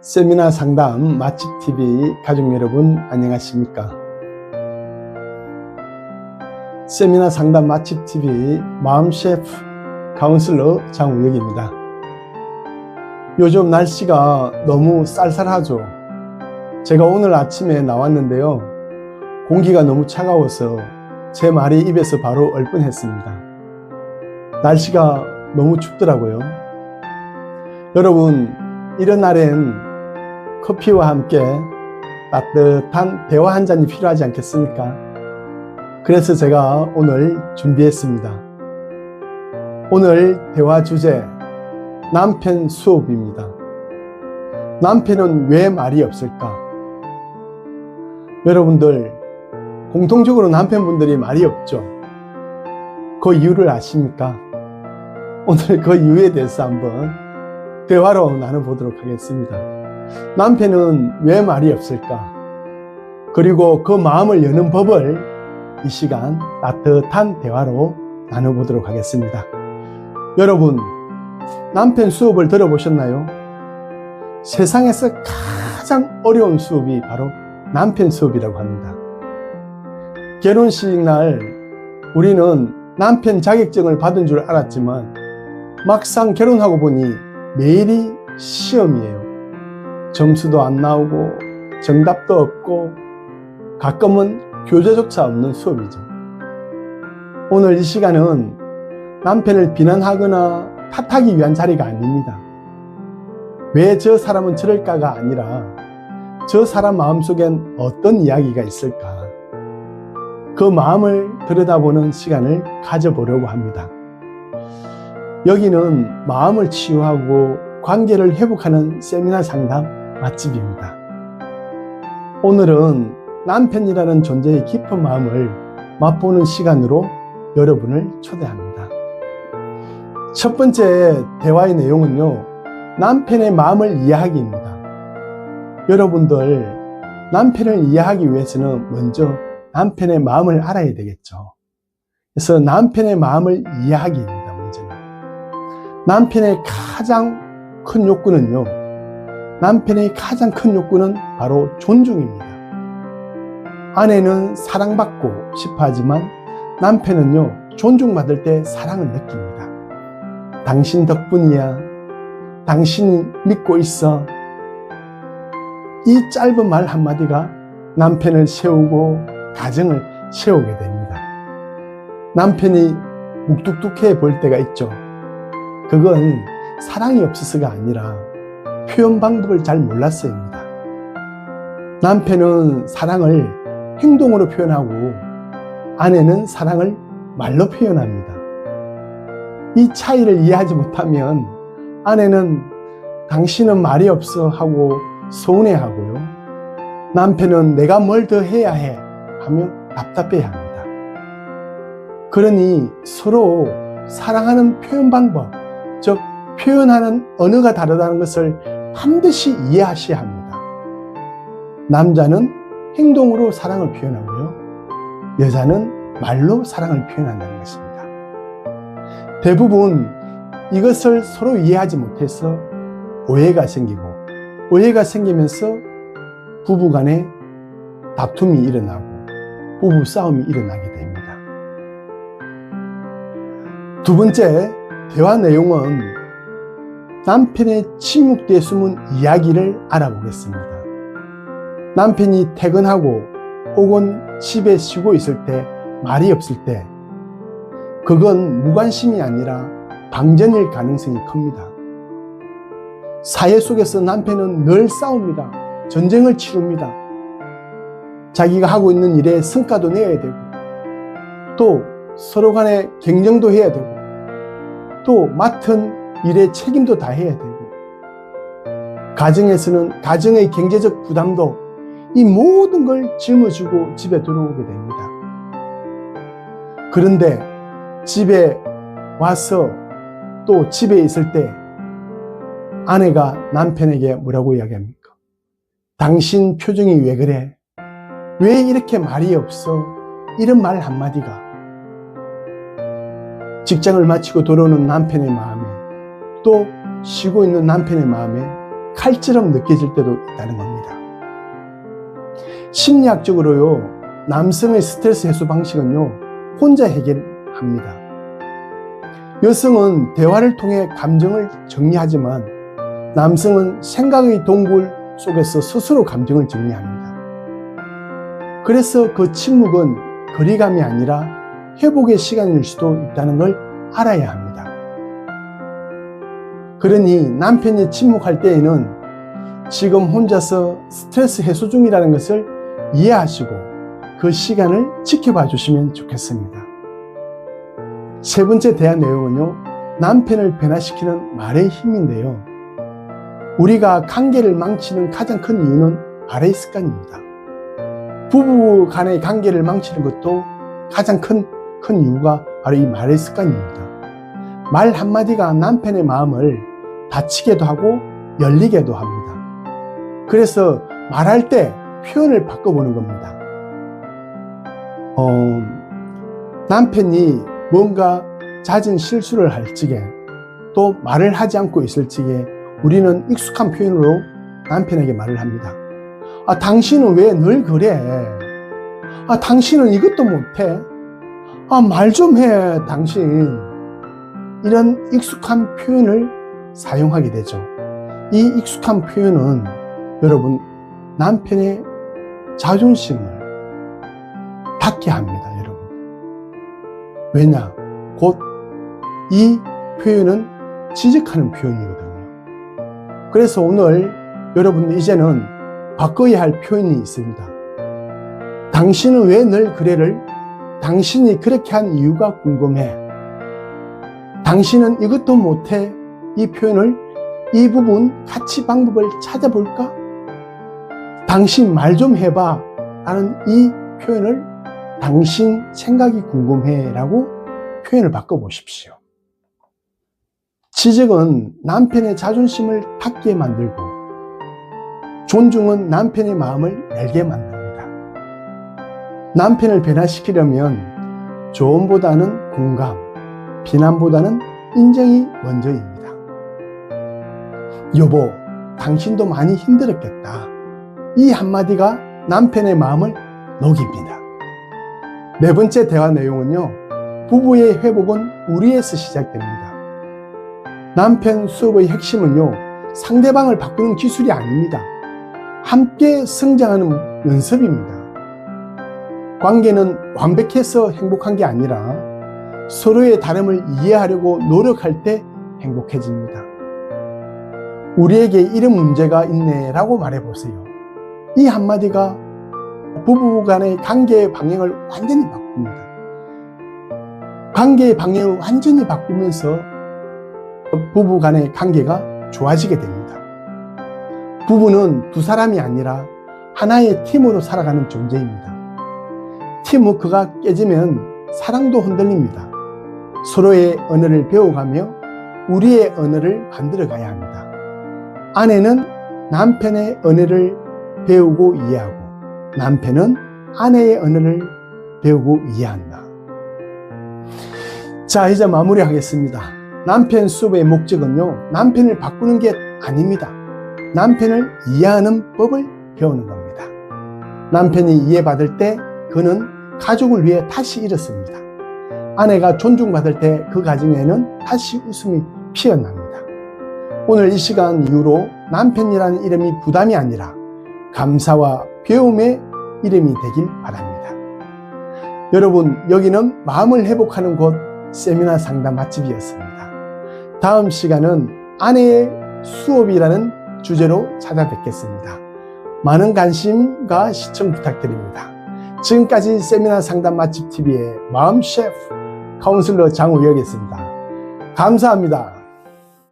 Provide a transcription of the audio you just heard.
세미나 상담 맛집TV 가족 여러분 안녕하십니까? 세미나 상담 맛집TV 마음셰프 카운슬러 장우혁입니다. 요즘 날씨가 너무 쌀쌀하죠. 제가 오늘 아침에 나왔는데요, 공기가 너무 차가워서 제 말이 입에서 바로 얼뻔했습니다. 날씨가 너무 춥더라고요. 여러분, 이런 날엔 커피와 함께 따뜻한 대화 한 잔이 필요하지 않겠습니까? 그래서 제가 오늘 준비했습니다. 오늘 대화 주제, 남편 수업입니다. 남편은 왜 말이 없을까? 여러분들, 공통적으로 남편분들이 말이 없죠. 그 이유를 아십니까? 오늘 그 이유에 대해서 한번 대화로 나눠보도록 하겠습니다. 남편은 왜 말이 없을까? 그리고 그 마음을 여는 법을 이 시간 따뜻한 대화로 나눠보도록 하겠습니다. 여러분, 남편 수업을 들어보셨나요? 세상에서 가장 어려운 수업이 바로 남편 수업이라고 합니다. 결혼식 날 우리는 남편 자격증을 받은 줄 알았지만 막상 결혼하고 보니 매일이 시험이에요. 점수도 안 나오고 정답도 없고 가끔은 교재조차 없는 수업이죠. 오늘 이 시간은 남편을 비난하거나 탓하기 위한 자리가 아닙니다. 왜 저 사람은 저럴까가 아니라 저 사람 마음속엔 어떤 이야기가 있을까? 그 마음을 들여다보는 시간을 가져보려고 합니다. 여기는 마음을 치유하고 관계를 회복하는 세미나 상담 맛집입니다. 오늘은 남편이라는 존재의 깊은 마음을 맛보는 시간으로 여러분을 초대합니다. 첫 번째 대화의 내용은요, 남편의 마음을 이해하기입니다. 여러분들, 남편을 이해하기 위해서는 먼저 남편의 마음을 알아야 되겠죠. 그래서 남편의 마음을 이해하기입니다. 먼저는 남편의 가장 큰 욕구는요, 남편의 가장 큰 욕구는 바로 존중입니다. 아내는 사랑받고 싶어 하지만 남편은요, 존중받을 때 사랑을 느낍니다. 당신 덕분이야. 당신이 믿고 있어. 이 짧은 말 한마디가 남편을 세우고 가정을 세우게 됩니다. 남편이 묵뚝뚝해 보일 때가 있죠. 그건 사랑이 없어서가 아니라 표현 방법을 잘 몰랐어요입니다. 남편은 사랑을 행동으로 표현하고 아내는 사랑을 말로 표현합니다. 이 차이를 이해하지 못하면 아내는 당신은 말이 없어 하고 서운해하고요, 남편은 내가 뭘 더 해야 해 하며 답답해합니다. 그러니 서로 사랑하는 표현 방법, 즉 표현하는 언어가 다르다는 것을 반드시 이해하셔야 합니다. 남자는 행동으로 사랑을 표현하고요, 여자는 말로 사랑을 표현한다는 것입니다. 대부분 이것을 서로 이해하지 못해서 오해가 생기고, 오해가 생기면서 부부간에 다툼이 일어나고 부부 싸움이 일어나게 됩니다. 두 번째 대화 내용은 남편의 침묵 뒤에 숨은 이야기를 알아보겠습니다. 남편이 퇴근하고 혹은 집에 쉬고 있을 때 말이 없을 때 그건 무관심이 아니라 방전일 가능성이 큽니다. 사회 속에서 남편은 늘 싸웁니다. 전쟁을 치릅니다. 자기가 하고 있는 일에 성과도 내야 되고, 또 서로 간에 경쟁도 해야 되고, 또 맡은 일에 책임도 다 해야 되고, 가정에서는 가정의 경제적 부담도, 이 모든 걸 짊어지고 집에 들어오게 됩니다. 그런데 집에 와서 또 집에 있을 때 아내가 남편에게 뭐라고 이야기합니까? 당신 표정이 왜 그래? 왜 이렇게 말이 없어? 이런 말 한마디가 직장을 마치고 돌아오는 남편의 마음에, 또 쉬고 있는 남편의 마음에 칼처럼 느껴질 때도 있다는 겁니다. 심리학적으로요, 남성의 스트레스 해소 방식은요, 혼자 해결합니다. 여성은 대화를 통해 감정을 정리하지만 남성은 생각의 동굴 속에서 스스로 감정을 정리합니다. 그래서 그 침묵은 거리감이 아니라 회복의 시간일 수도 있다는 걸 알아야 합니다. 그러니 남편이 침묵할 때에는 지금 혼자서 스트레스 해소 중이라는 것을 이해하시고 그 시간을 지켜봐 주시면 좋겠습니다. 세 번째 대화 내용은요, 남편을 변화시키는 말의 힘인데요. 우리가 관계를 망치는 가장 큰 이유는 말의 습관입니다. 부부 간의 관계를 망치는 것도 가장 큰 이유가 바로 이 말의 습관입니다. 말 한마디가 남편의 마음을 다치게도 하고 열리게도 합니다. 그래서 말할 때 표현을 바꿔보는 겁니다. 남편이 뭔가 잦은 실수를 할 적에 또 말을 하지 않고 있을 적에 우리는 익숙한 표현으로 남편에게 말을 합니다. 당신은 왜 늘 그래? 당신은 이것도 못해? 말 좀 해, 당신. 이런 익숙한 표현을 사용하게 되죠. 이 익숙한 표현은 여러분, 남편의 자존심을 닿게 합니다, 여러분. 왜냐? 곧 이 표현은 지적하는 표현이거든요. 그래서 오늘 여러분 이제는 바꿔야 할 표현이 있습니다. 당신은 왜 늘 그래를 당신이 그렇게 한 이유가 궁금해. 당신은 이것도 못해. 이 표현을 이 부분 같이 방법을 찾아볼까? 당신 말 좀 해봐 라는 이 표현을 당신 생각이 궁금해 라고 표현을 바꿔보십시오. 지적은 남편의 자존심을 닿게 만들고 존중은 남편의 마음을 열게 만듭니다. 남편을 변화시키려면 조언보다는 공감, 비난보다는 인정이 먼저입니다. 여보, 당신도 많이 힘들었겠다. 이 한마디가 남편의 마음을 녹입니다. 네 번째 대화 내용은요, 부부의 회복은 우리에서 시작됩니다. 남편 수업의 핵심은요, 상대방을 바꾸는 기술이 아닙니다. 함께 성장하는 연습입니다. 관계는 완벽해서 행복한 게 아니라 서로의 다름을 이해하려고 노력할 때 행복해집니다. 우리에게 이런 문제가 있네 라고 말해보세요. 이 한마디가 부부 간의 관계의 방향을 완전히 바꿉니다. 관계의 방향을 완전히 바꾸면서 부부 간의 관계가 좋아지게 됩니다. 부부는 두 사람이 아니라 하나의 팀으로 살아가는 존재입니다. 팀워크가 깨지면 사랑도 흔들립니다. 서로의 언어를 배워가며 우리의 언어를 만들어 가야 합니다. 아내는 남편의 언어를 배우고 이해하고 남편은 아내의 언어를 배우고 이해한다. 자, 이제 마무리하겠습니다. 남편 수업의 목적은요, 남편을 바꾸는 게 아닙니다. 남편을 이해하는 법을 배우는 겁니다. 남편이 이해받을 때 그는 가족을 위해 다시 일었습니다. 아내가 존중받을 때 그 가정에는 다시 웃음이 피어납니다. 오늘 이 시간 이후로 남편이라는 이름이 부담이 아니라 감사와 배움의 이름이 되길 바랍니다. 여러분, 여기는 마음을 회복하는 곳 세미나 상담 맛집이었습니다. 다음 시간은 아내의 수업이라는 주제로 찾아뵙겠습니다. 많은 관심과 시청 부탁드립니다. 지금까지 세미나 상담 맛집 TV의 마음 셰프 카운슬러 장우혁이었습니다. 감사합니다.